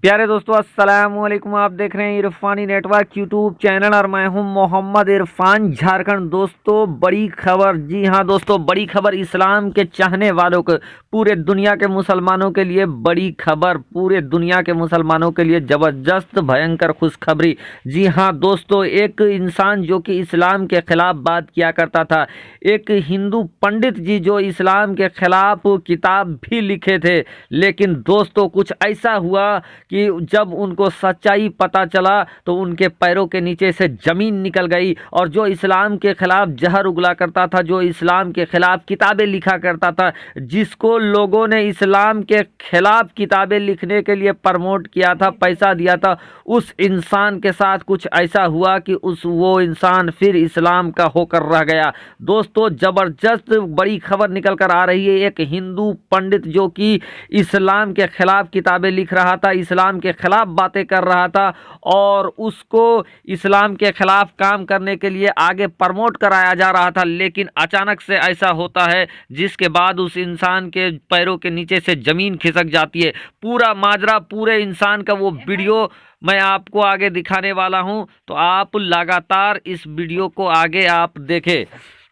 प्यारे दोस्तों, अस्सलाम वालेकुम। आप देख रहे हैं इरफानी नेटवर्क यूट्यूब चैनल और मैं हूं मोहम्मद इरफान झारखंड। दोस्तों, बड़ी खबर, जी हां दोस्तों, बड़ी खबर इस्लाम के चाहने वालों को, पूरे दुनिया के मुसलमानों के लिए बड़ी खबर, पूरे दुनिया के मुसलमानों के लिए ज़बरदस्त भयंकर खुशखबरी। जी हां दोस्तों, एक इंसान जो कि इस्लाम के ख़िलाफ़ बात किया करता था, एक हिंदू पंडित जी जो इस्लाम के ख़िलाफ़ किताब भी लिखे थे, लेकिन दोस्तों कुछ ऐसा हुआ कि जब उनको सच्चाई पता चला तो उनके पैरों के नीचे से ज़मीन निकल गई। और जो इस्लाम के ख़िलाफ़ जहर उगला करता था, जो इस्लाम के ख़िलाफ़ किताबें लिखा करता था, जिसको लोगों ने इस्लाम के ख़िलाफ़ किताबें लिखने के लिए प्रमोट किया था, पैसा दिया था, उस इंसान के साथ कुछ ऐसा हुआ कि वो इंसान फिर इस्लाम का होकर रह गया। दोस्तों, ज़बरदस्त बड़ी खबर निकल कर आ रही है। एक हिंदू पंडित जो कि इस्लाम के ख़िलाफ़ किताबें लिख रहा था, इस्लाम के ख़िलाफ़ बातें कर रहा था और उसको इस्लाम के ख़िलाफ़ काम करने के लिए आगे प्रमोट कराया जा रहा था, लेकिन अचानक से ऐसा होता है जिसके बाद उस इंसान के पैरों के नीचे से ज़मीन खिसक जाती है। पूरा माजरा, पूरे इंसान का वो वीडियो मैं आपको आगे दिखाने वाला हूं, तो आप लगातार इस वीडियो को आगे आप देखें।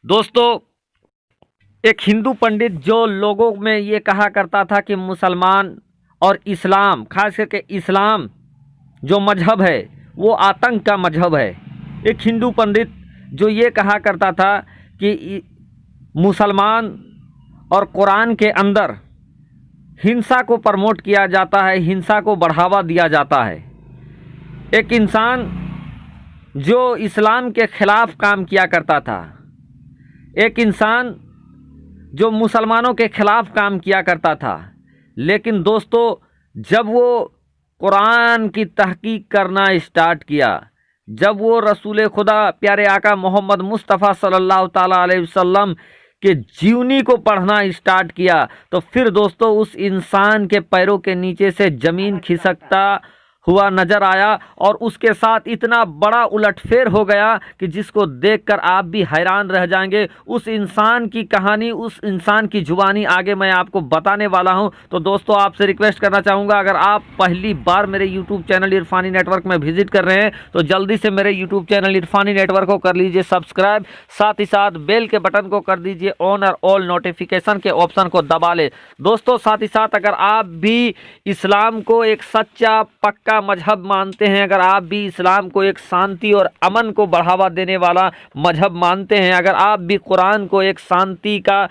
दोस्तों, एक हिंदू पंडित जो लोगों में ये कहा करता था कि मुसलमान और इस्लाम, खास करके इस्लाम जो मजहब है वो आतंक का मजहब है। एक हिंदू पंडित जो ये कहा करता था कि मुसलमान और कुरान के अंदर हिंसा को प्रमोट किया जाता है, हिंसा को बढ़ावा दिया जाता है। एक इंसान जो इस्लाम के ख़िलाफ़ काम किया करता था, एक इंसान जो मुसलमानों के ख़िलाफ़ काम किया करता था, लेकिन दोस्तों जब वो कुरान की तहकीक करना स्टार्ट किया, जब वो रसूल खुदा प्यारे आका मोहम्मद मुस्तफ़ा सल्लल्लाहु ताला अलैहि वसल्लम के जीवनी को पढ़ना स्टार्ट किया, तो फिर दोस्तों उस इंसान के पैरों के नीचे से ज़मीन खिसकता हुआ नज़र आया और उसके साथ इतना बड़ा उलटफेर हो गया कि जिसको देखकर आप भी हैरान रह जाएंगे। उस इंसान की कहानी, उस इंसान की जुबानी आगे मैं आपको बताने वाला हूं। तो दोस्तों, आपसे रिक्वेस्ट करना चाहूँगा, अगर आप पहली बार मेरे यूट्यूब चैनल इरफानी नेटवर्क में विजिट कर रहे हैं तो जल्दी से मेरे यूट्यूब चैनल इरफानी नेटवर्क को कर लीजिए सब्सक्राइब, साथ ही साथ बेल के बटन को कर दीजिए ऑन और ऑल नोटिफिकेशन के ऑप्शन को दबा ले। दोस्तों, साथ ही साथ अगर आप भी इस्लाम को एक सच्चा पक्का मजहब मानते हैं, अगर आप भी इस्लाम को एक शांति और अमन को बढ़ावा देने वाला मजहब मानते हैं, अगर आप भी कुरान को एक शांति का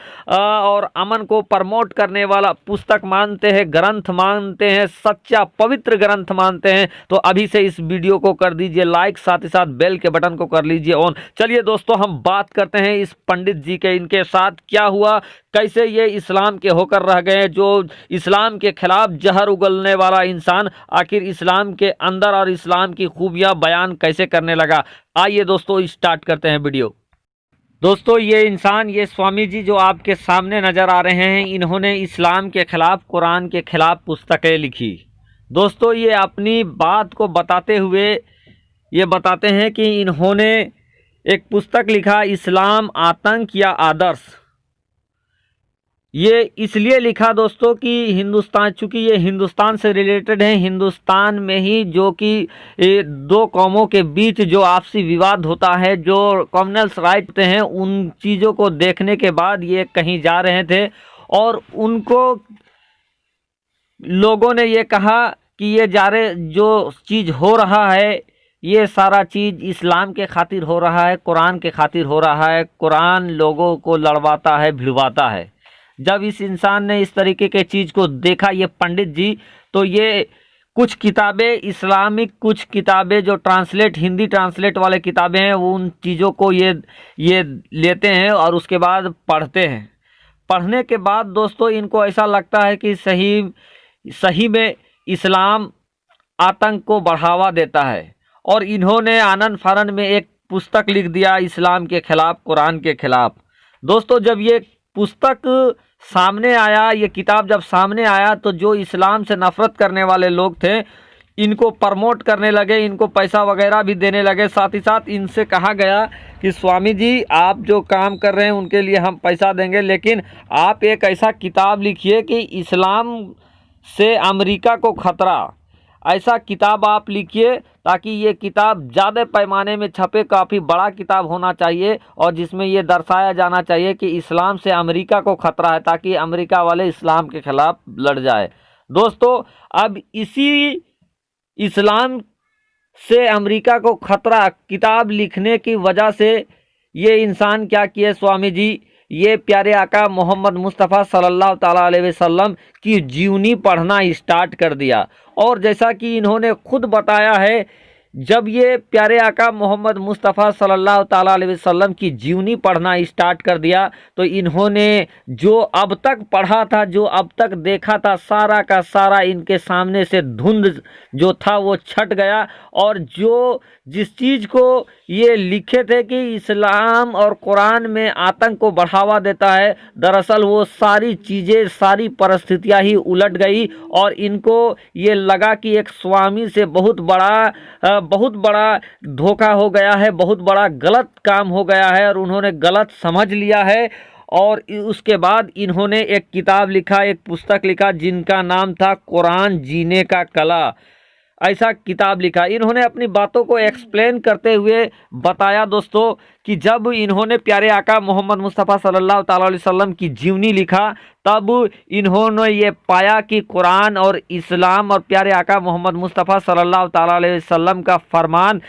और अमन को प्रमोट करने वाला पुस्तक मानते हैं, ग्रंथ मानते हैं, सच्चा पवित्र ग्रंथ मानते हैं, तो अभी से इस वीडियो को कर दीजिए लाइक, साथ ही साथ बेल के बटन को कर लीजिए ऑन। चलिए दोस्तों, हम बात करते हैं इस पंडित जी के, इनके साथ क्या हुआ, कैसे ये इस्लाम के होकर रह गए। जो इस्लाम के खिलाफ जहर उगलने वाला इंसान आखिर इस्लाम के अंदर और इस्लाम की खूबियां बयान कैसे करने लगा। आइए दोस्तों, स्टार्ट करते हैं वीडियो। दोस्तों, ये इंसान, ये स्वामी जी जो आपके सामने नज़र आ रहे हैं, इन्होंने इस्लाम के खिलाफ, कुरान के खिलाफ पुस्तकें लिखी। दोस्तों, ये अपनी बात को बताते हुए ये बताते हैं कि इन्होंने एक पुस्तक लिखा, इस्लाम आतंक या आदर्श। ये इसलिए लिखा दोस्तों कि हिंदुस्तान, चूँकि ये हिंदुस्तान से रिलेटेड है, हिंदुस्तान में ही जो कि दो कौमों के बीच जो आपसी विवाद होता है, जो कॉमनल्स राइट होते हैं, उन चीज़ों को देखने के बाद ये कहीं जा रहे थे और उनको लोगों ने ये कहा कि ये जो चीज़ हो रहा है, ये सारा चीज़ इस्लाम के खातिर हो रहा है, कुरान के खातिर हो रहा है, कुरान लोगों को लड़वाता है, भिड़वाता है। जब इस इंसान ने इस तरीके के चीज़ को देखा, ये पंडित जी, तो ये कुछ किताबें इस्लामिक, कुछ किताबें जो ट्रांसलेट, हिंदी ट्रांसलेट वाले किताबें हैं, वो उन चीज़ों को ये लेते हैं और उसके बाद पढ़ते हैं। पढ़ने के बाद दोस्तों इनको ऐसा लगता है कि सही में इस्लाम आतंक को बढ़ावा देता है और इन्होंने आनन फानन में एक पुस्तक लिख दिया इस्लाम के ख़िलाफ़, कुरान के ख़िलाफ़। दोस्तों, जब ये पुस्तक सामने आया, ये किताब जब सामने आया, तो जो इस्लाम से नफ़रत करने वाले लोग थे, इनको प्रमोट करने लगे, इनको पैसा वगैरह भी देने लगे। साथ ही साथ इनसे कहा गया कि स्वामी जी, आप जो काम कर रहे हैं उनके लिए हम पैसा देंगे, लेकिन आप एक ऐसा किताब लिखिए कि इस्लाम से अमेरिका को खतरा, ऐसा किताब आप लिखिए ताकि ये किताब ज़्यादा पैमाने में छपे, काफ़ी बड़ा किताब होना चाहिए और जिसमें ये दर्शाया जाना चाहिए कि इस्लाम से अमेरिका को खतरा है, ताकि अमेरिका वाले इस्लाम के खिलाफ लड़ जाए। दोस्तों, अब इसी इस्लाम से अमेरिका को खतरा किताब लिखने की वजह से ये इंसान क्या किए स्वामी जी, ये प्यारे आका मोहम्मद मुस्तफ़ा सल्लल्लाहु ताला अलैहि वसल्लम की जीवनी पढ़ना स्टार्ट कर दिया। और जैसा कि इन्होंने खुद बताया है, जब ये प्यारे आका मोहम्मद मुस्तफ़ा सल्लल्लाहु ताला अलैहि वसल्लम की जीवनी पढ़ना स्टार्ट कर दिया तो इन्होंने जो अब तक पढ़ा था, जो अब तक देखा था, सारा का सारा इनके सामने से धुंध जो था वो छट गया। और जो जिस चीज़ को ये लिखे थे कि इस्लाम और कुरान में आतंक को बढ़ावा देता है, दरअसल वो सारी चीज़ें, सारी परिस्थितियाँ ही उलट गई और इनको ये लगा कि एक स्वामी से बहुत बड़ा धोखा हो गया है, बहुत बड़ा गलत काम हो गया है और उन्होंने गलत समझ लिया है। और उसके बाद इन्होंने एक किताब लिखा, एक पुस्तक लिखा जिनका नाम था कुरान जीने का कला। ऐसा किताब लिखा। इन्होंने अपनी बातों को एक्सप्लेन करते हुए बताया दोस्तों कि जब इन्होंने प्यारे आका मोहम्मद मुस्तफ़ा सल्लल्लाहु ताला अलैहि वसल्लम की जीवनी लिखा, तब इन्होंने ये पाया कि कुरान और इस्लाम और प्यारे आका मोहम्मद मुस्तफ़ा सल्लल्लाहु ताला अलैहि वसल्लम का फरमान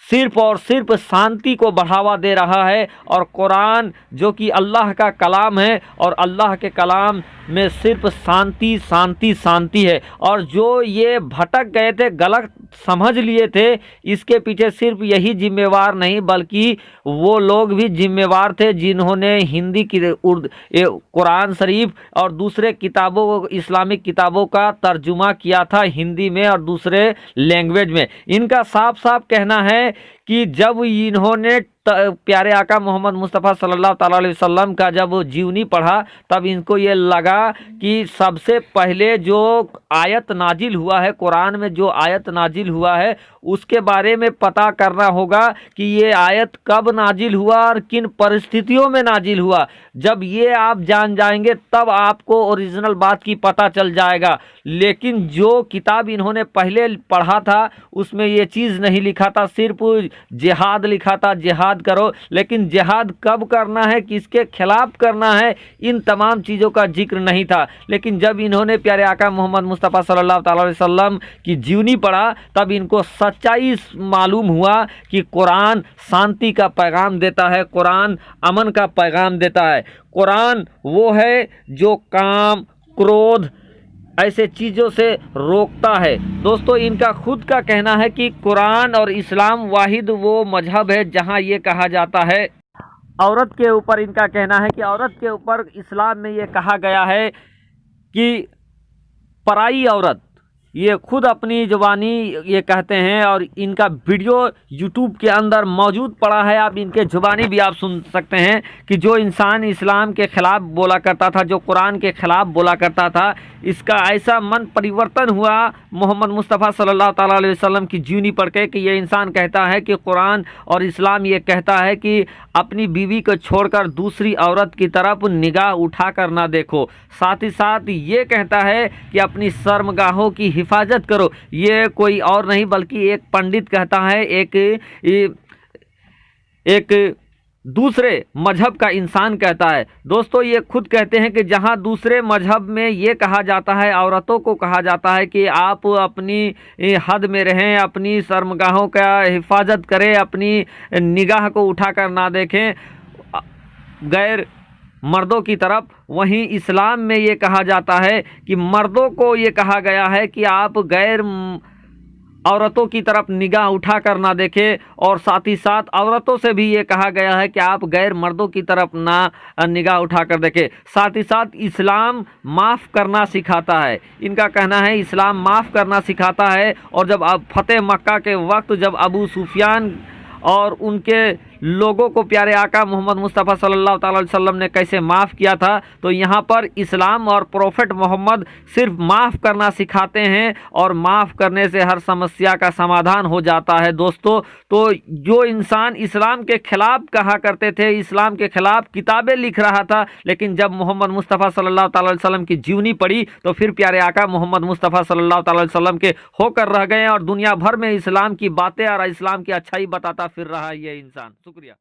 सिर्फ और सिर्फ शांति को बढ़ावा दे रहा है। और कुरान जो कि अल्लाह का कलाम है और अल्लाह के कलाम में सिर्फ शांति शांति शांति है। और जो ये भटक गए थे, गलत समझ लिए थे, इसके पीछे सिर्फ यही जिम्मेवार नहीं बल्कि वो लोग भी जिम्मेवार थे जिन्होंने हिंदी की कुरान शरीफ और दूसरे किताबों, इस्लामिक किताबों का तर्जुमा किया था हिंदी में और दूसरे लैंग्वेज में। इनका साफ साफ कहना है कि जब इन्होंने प्यारे आका मोहम्मद मुस्तफ़ा सल्लल्लाहु ताला अलैहि वसल्लम का जब जीवनी पढ़ा, तब इनको ये लगा कि सबसे पहले जो आयत नाजिल हुआ है, कुरान में जो आयत नाजिल हुआ है, उसके बारे में पता करना होगा कि ये आयत कब नाजिल हुआ और किन परिस्थितियों में नाजिल हुआ। जब ये आप जान जाएंगे तब आपको ओरिजिनल बात की पता चल जाएगा। लेकिन जो किताब इन्होंने पहले पढ़ा था उसमें ये चीज़ नहीं लिखा था, सिर्फ जिहाद लिखा था, जिहाद करो। लेकिन जिहाद कब करना है, किसके खिलाफ करना है, इन तमाम चीज़ों का जिक्र नहीं था। लेकिन जब इन्होंने प्यारे आका मोहम्मद मुस्तफ़ा सल्लल्लाहु ताला अलैहि वसल्लम की जीवनी पढ़ा, तब इनको सच्चाई मालूम हुआ कि कुरान शांति का पैगाम देता है, कुरान अमन का पैगाम देता है। कुरान वो है जो काम, क्रोध, ऐसे चीज़ों से रोकता है। दोस्तों, इनका खुद का कहना है कि कुरान और इस्लाम वाहिद वो मजहब है जहां ये कहा जाता है, औरत के ऊपर इनका कहना है कि औरत के ऊपर इस्लाम में ये कहा गया है कि पराई औरत, ये खुद अपनी ज़ुबानी ये कहते हैं और इनका वीडियो यूट्यूब के अंदर मौजूद पड़ा है। आप इनके ज़ुबानी भी आप सुन सकते हैं कि जो इंसान इस्लाम के ख़िलाफ़ बोला करता था, जो कुरान के ख़िलाफ़ बोला करता था, इसका ऐसा मन परिवर्तन हुआ मोहम्मद मुस्तफ़ा सल्लल्लाहु ताला अलैहि वसल्लम की जीवनी पढ़ के कि ये इंसान कहता है कि कुरान और इस्लाम ये कहता है कि अपनी बीवी को छोड़कर दूसरी औरत की तरफ निगाह उठा कर ना देखो। साथ ही साथ ये कहता है कि अपनी शर्मगाहों की हिफाजत करो। ये कोई और नहीं बल्कि एक पंडित कहता है, एक दूसरे मजहब का इंसान कहता है। दोस्तों, ये खुद कहते हैं कि जहां दूसरे मजहब में ये कहा जाता है, औरतों को कहा जाता है कि आप अपनी हद में रहें, अपनी शर्मगाहों का हिफाजत करें, अपनी निगाह को उठाकर ना देखें गैर मर्दों की तरफ, वहीं इस्लाम में ये कहा जाता है कि मर्दों को ये कहा गया है कि आप गैर औरतों की तरफ निगाह उठा कर ना देखें। और साथ ही साथ औरतों से भी ये कहा गया है कि आप गैर मर्दों की तरफ ना निगाह उठा कर देखें। साथ ही साथ इस्लाम माफ़ करना सिखाता है। इनका कहना है इस्लाम माफ़ करना सिखाता है। और जब अब फतेह मक्का के वक्त जब अबू सुफियान और उनके लोगों को प्यारे आका मोहम्मद मुस्तफ़ा सल्लल्लाहु अलैहि वसल्लम ने कैसे माफ़ किया था। तो यहाँ पर इस्लाम और प्रोफेट मोहम्मद सिर्फ माफ़ करना सिखाते हैं और माफ़ करने से हर समस्या का समाधान हो जाता है दोस्तों। तो जो इंसान इस्लाम के खिलाफ कहा करते थे, इस्लाम के खिलाफ किताबें लिख रहा था, लेकिन जब मोहम्मद मुस्तफ़ा सल्लल्लाहु अलैहि वसल्लम की जीवनी पड़ी तो फिर प्यारे आका मोहम्मद मुस्तफ़ा सल्लल्लाहु अलैहि वसल्लम के होकर रह गए और दुनिया भर में इस्लाम की बातें और इस्लाम की अच्छाई बताता फिर रहा है ये इंसान। शुक्रिया।